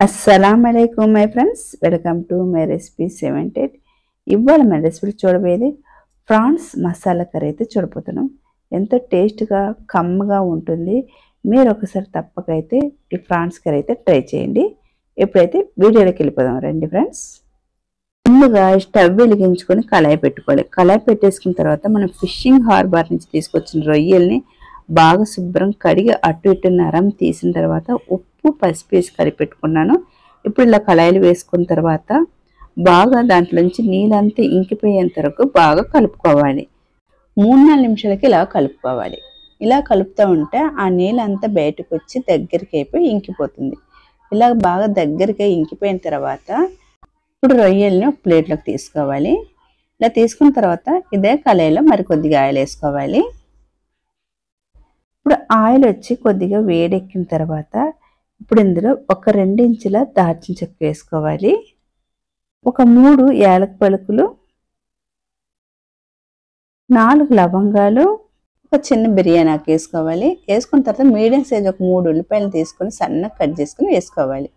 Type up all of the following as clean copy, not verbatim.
అస్సలాముఅలైకుం my friends, welcome to my recipe 78. ఇవాళ మన రెసిపీలు చూడబోయేది ప్రాన్స్ మసాలా కర్రీ అయితే చూడబోతున్నాం. ఎంతో టేస్ట్గా కమ్మగా ఉంటుంది. మీరు ఒకసారి తప్పకైతే ఈ ప్రాన్స్ కర్రీ అయితే ట్రై చేయండి. ఎప్పుడైతే వీడియోలోకి వెళ్ళిపోదాం రండి ఫ్రెండ్స్. ముందుగా స్టవ్ వెలిగించుకొని కళాయి పెట్టుకోవాలి. కళాయి పెట్టేసుకున్న తర్వాత మనం ఫిషింగ్ హార్బర్ నుంచి తీసుకొచ్చిన రొయ్యల్ని బాగా శుభ్రం కడిగి అటు ఇటు నరం తీసిన తర్వాత ఉప్పు పసుపు వేసి కలిపెట్టుకున్నాను. ఇప్పుడు ఇలా కళాయిలు వేసుకున్న తర్వాత బాగా దాంట్లోంచి నీళ్ళంతా ఇంకిపోయేంత వరకు బాగా కలుపుకోవాలి. 3-4 నిమిషాలకి ఇలా కలుపుకోవాలి. ఇలా కలుపుతూ ఉంటే ఆ నీళ్ళంతా బయటకు వచ్చి దగ్గరికి అయిపోయి ఇంకిపోతుంది. ఇలా బాగా దగ్గరికి ఇంకిపోయిన తర్వాత ఇప్పుడు రొయ్యల్ని ఒక ప్లేట్లోకి తీసుకోవాలి. ఇలా తీసుకున్న తర్వాత ఇదే కళాయిలో మరి కొద్దిగా ఆయిల్ వేసుకోవాలి. ఇప్పుడు ఆయిల్ వచ్చి కొద్దిగా వేడెక్కిన తర్వాత ఇప్పుడు ఇందులో ఒక 2 ఇంచుల దాల్చిన చెక్క వేసుకోవాలి. ఒక 3 యాలక పలుకులు, 4 లవంగాలు, ఒక చిన్న బిర్యానీ ఆకు వేసుకోవాలి. వేసుకున్న తర్వాత మీడియం సైజ్ ఒక 3 ఉల్లిపాయలు తీసుకొని సన్నగా కట్ చేసుకుని వేసుకోవాలి.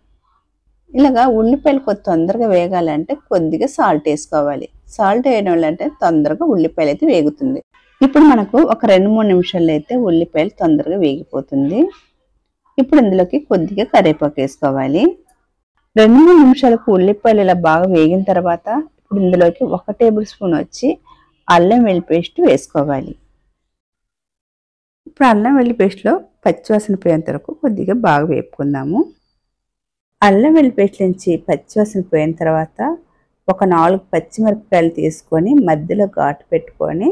ఇలాగా ఉల్లిపాయలు కొద్ది తొందరగా వేగాలంటే కొద్దిగా సాల్ట్ వేసుకోవాలి. సాల్ట్ వేయడం వల్ల అంటే తొందరగా ఉల్లిపాయలు అయితే వేగుతుంది. ఇప్పుడు మనకు ఒక 2-3 నిమిషాల్లో అయితే ఉల్లిపాయలు తొందరగా వేగిపోతుంది. ఇప్పుడు ఇందులోకి కొద్దిగా కరివేపాకు వేసుకోవాలి. 2-3 నిమిషాలకు ఉల్లిపాయలు ఇలా బాగా వేగిన తర్వాత ఇప్పుడు ఇందులోకి 1 టేబుల్ స్పూన్ వచ్చి అల్లం వెల్లుల్లి పేస్ట్ వేసుకోవాలి. ఇప్పుడు అల్లం వెల్లుల్లి పేస్ట్లో పచ్చివాసన పోయేంత వరకు కొద్దిగా బాగా వేపుకుందాము. అల్లం వెల్లుల్లి పేస్ట్ నుంచి పచ్చివాసన పోయిన తర్వాత ఒక 4 పచ్చిమిరపకాయలు తీసుకొని మధ్యలో ఘాటు పెట్టుకొని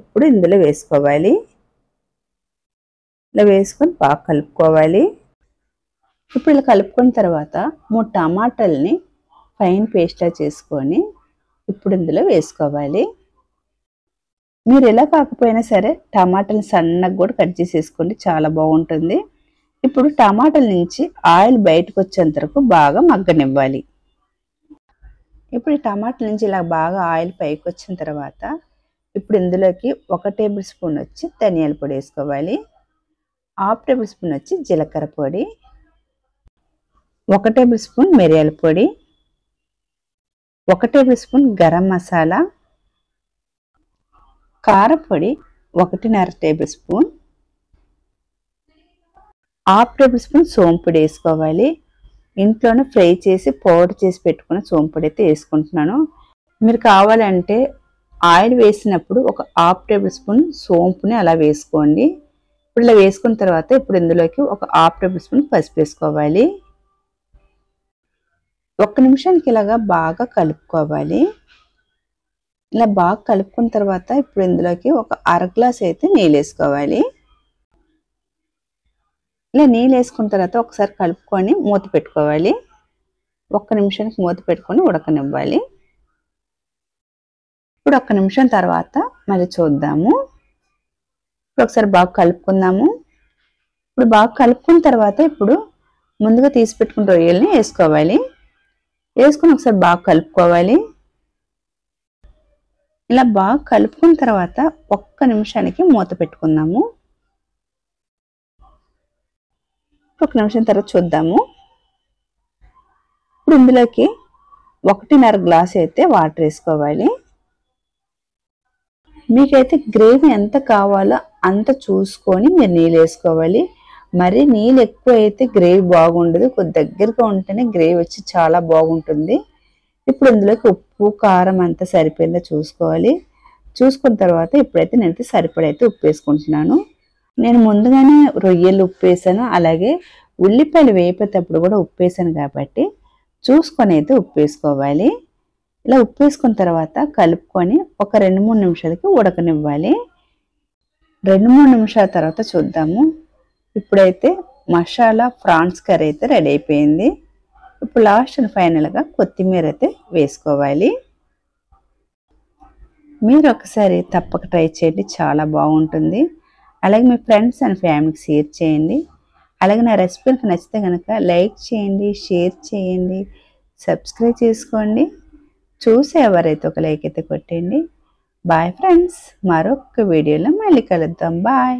ఇప్పుడు ఇందులో వేసుకోవాలి. ఇలా వేసుకొని బాగా కలుపుకోవాలి. ఇప్పుడు ఇలా కలుపుకున్న తర్వాత 3 టమాటాలని ఫైన్ పేస్ట్లా చేసుకొని ఇప్పుడు ఇందులో వేసుకోవాలి. మీరు ఎలా కాకపోయినా సరే టమాటాలు సన్నగా కూడా కట్ చేసేసుకోండి, చాలా బాగుంటుంది. ఇప్పుడు టమాటాల నుంచి ఆయిల్ బయటకు వచ్చేంత వరకు బాగా మగ్గనివ్వాలి. ఇప్పుడు ఈ టమాటాల నుంచి ఇలా బాగా ఆయిల్ పైకి వచ్చిన తర్వాత ఇప్పుడు ఇందులోకి 1 టేబుల్ స్పూన్ వచ్చి ధనియాల పొడి వేసుకోవాలి. 1/2 టేబుల్ స్పూన్ వచ్చి జీలకర్ర పొడి, 1 టేబుల్ స్పూన్ మిరియాల పొడి, 1 టేబుల్ స్పూన్ గరం మసాలా, కారపొడి 1.5 టేబుల్ స్పూన్, 1/2 టేబుల్ స్పూన్ సోంపుడి వేసుకోవాలి. ఇంట్లోనే ఫ్రై చేసి పౌడర్ చేసి పెట్టుకున్న సోంపుడి అయితే వేసుకుంటున్నాను. మీరు కావాలంటే ఆయిల్ వేసినప్పుడు ఒక 1/2 టేబుల్ స్పూన్ సోంపుని అలా వేసుకోండి. ఇప్పుడు ఇలా వేసుకున్న తర్వాత ఇప్పుడు ఇందులోకి ఒక 1/2 టేబుల్ స్పూన్ పసుపు వేసుకోవాలి. 1 నిమిషానికి ఇలాగా బాగా కలుపుకోవాలి. ఇలా బాగా కలుపుకున్న తర్వాత ఇప్పుడు ఇందులోకి ఒక 1/2 గ్లాస్ అయితే నీళ్ళు వేసుకోవాలి. ఇలా నీళ్ళు వేసుకున్న తర్వాత ఒకసారి కలుపుకొని మూత పెట్టుకోవాలి. 1 నిమిషానికి మూత పెట్టుకొని ఉడకనివ్వాలి. ఇప్పుడు 1 నిమిషం తర్వాత మళ్ళీ చూద్దాము. ఇప్పుడు ఒకసారి బాగా కలుపుకుందాము. ఇప్పుడు బాగా కలుపుకున్న తర్వాత ఇప్పుడు ముందుగా తీసి పెట్టుకున్న రొయ్యల్ని వేసుకోవాలి. వేసుకొని ఒకసారి బాగా కలుపుకోవాలి. ఇలా బాగా కలుపుకున్న తర్వాత 1 నిమిషానికి మూత పెట్టుకుందాము. 1 నిమిషం తర్వాత చూద్దాము. ఇప్పుడు ఇందులోకి 1.5 గ్లాస్ అయితే వాటర్ వేసుకోవాలి. మీకైతే గ్రేవీ ఎంత కావాలో అంత చూసుకొని మీరు నీళ్ళు వేసుకోవాలి. మరి నీళ్ళు ఎక్కువ అయితే గ్రేవీ బాగుండదు, కొద్ది దగ్గరగా ఉంటేనే గ్రేవీ వచ్చి చాలా బాగుంటుంది. ఇప్పుడు ఇందులోకి ఉప్పు కారం అంతా సరిపోయిందో చూసుకోవాలి. చూసుకున్న తర్వాత ఇప్పుడైతే నేనైతే సరిపడైతే ఉప్పు వేసుకుంటున్నాను. నేను ముందుగానే రొయ్యలు ఉప్పు వేసాను, అలాగే ఉల్లిపాయలు వేపేటప్పుడు కూడా ఉప్పు వేసాను కాబట్టి చూసుకొని అయితే ఉప్పు వేసుకోవాలి. ఇలా ఉప్పు వేసుకున్న తర్వాత కలుపుకొని ఒక 2-3 నిమిషాలకి ఉడకనివ్వాలి. 2-3 నిమిషాల తర్వాత చూద్దాము. ఇప్పుడైతే మసాలా ప్రాన్స్ కర్రీ అయితే రెడీ అయిపోయింది. ఇప్పుడు లాస్ట్ అండ్ ఫైనల్గా కొత్తిమీర అయితే వేసుకోవాలి. మీరు ఒకసారి తప్పక ట్రై చేయండి, చాలా బాగుంటుంది. అలాగే మీ ఫ్రెండ్స్ అండ్ ఫ్యామిలీకి షేర్ చేయండి. అలాగే నా రెసిపీ నచ్చితే కనుక లైక్ చేయండి, షేర్ చేయండి, సబ్స్క్రైబ్ చేసుకోండి. చూసి ఎవరైతే ఒక లైక్ అయితే కొట్టండి. బాయ్ ఫ్రెండ్స్, మరొక వీడియోలో మళ్ళీ కలుద్దాం. బాయ్.